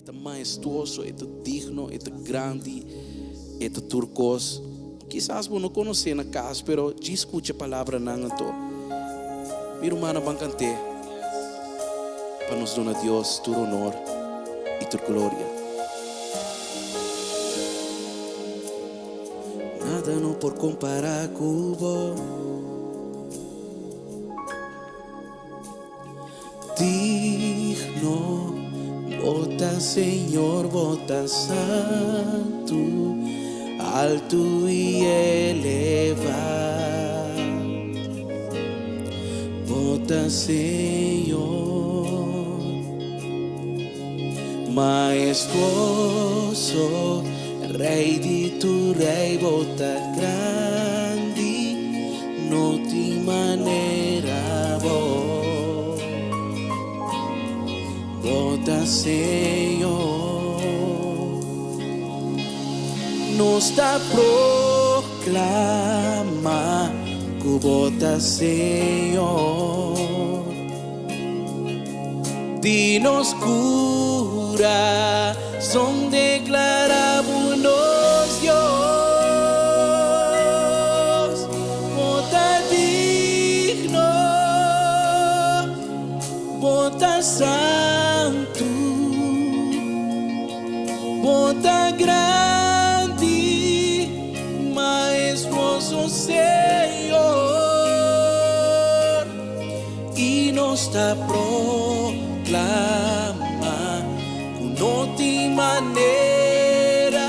é majestuoso, é digno, é grande, é turcos. Quizás você não conhece na casa, pero já escuta a palavra não to. Minha irmã vai cantar para nos dar a Deus todo honor e toda glória. Nada não por comparar com vós. Digno, bota Senhor, bota santo, alto e elevado. Bota Senhor, majestuoso, Rei de tu Rei, bota grande, não tem maneira boa. Bota Senhor, nos dá proclama que bota Senhor, de nos cura, son declaramos Dios, bota digno, bota santo, bota grande, majestuoso Senhor, e nos dá proclama que não tem maneira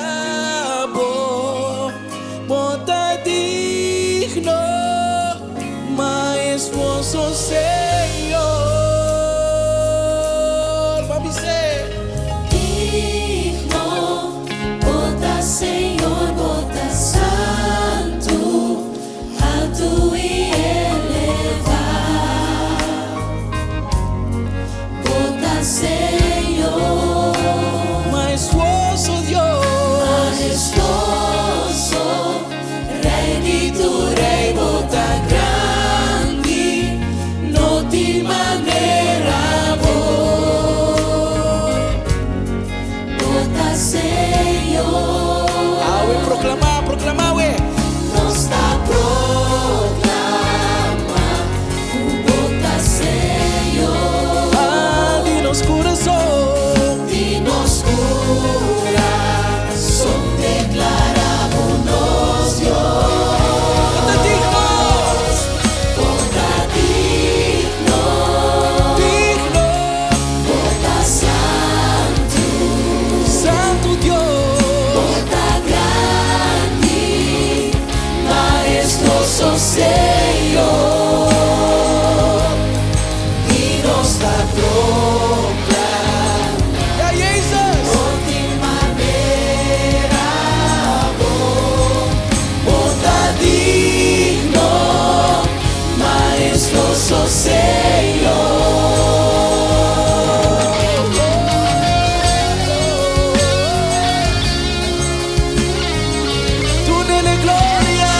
boa, bota digno, majestuoso Senhor. Senhor, bota santo, alto e elevado. Bota Senhor, Majestuoso Deus, majestoso, Rei de tu Rei, bota grande, não tem maneira boa. Bota Senhor. proclamar, ué. Nos dá proclama, bota Senhor. Ah, de nos coração, De nos coração, declaramos Deus. bota digno, Bota digno, digno, bota santo, Santo Deus. bota grande, majestoso Senhor, e nos dá proclama, Yeah, Jesus. não tem maneira boa, bota digno, majestoso Senhor. Tu nele glória,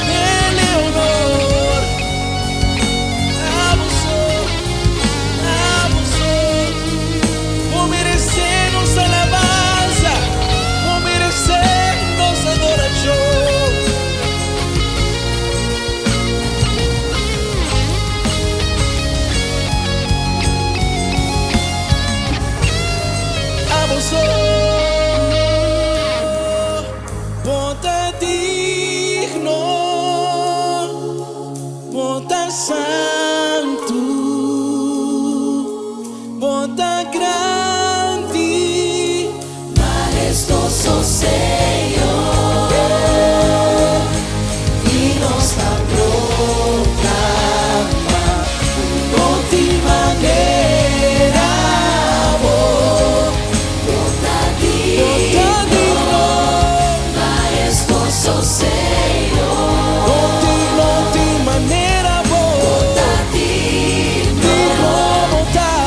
nele honor. Abusou, vou merecer nossa alabança, vou merecer nossa adoração. Abusou, bota digno, bota santo, bota grande, Majestoso Senhor, e nos dá proclama, não tem maneira boa, bota digno, majestoso Senhor, não tem maneira boa, bota digno,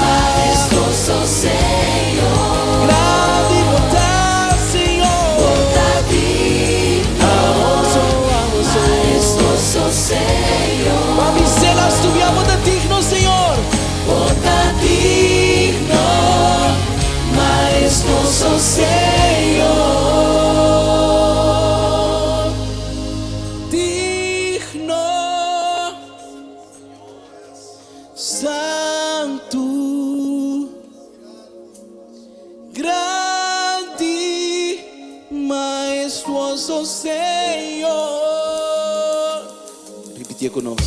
majestoso Senhor, grande botar Senhor, bota majestuoso Señor. Repite conosco.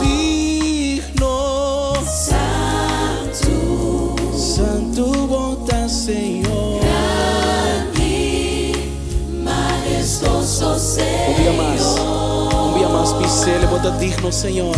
Digno, santo bota Señor. Majestuoso Señor. Un día más, pisele, bota digno Señor.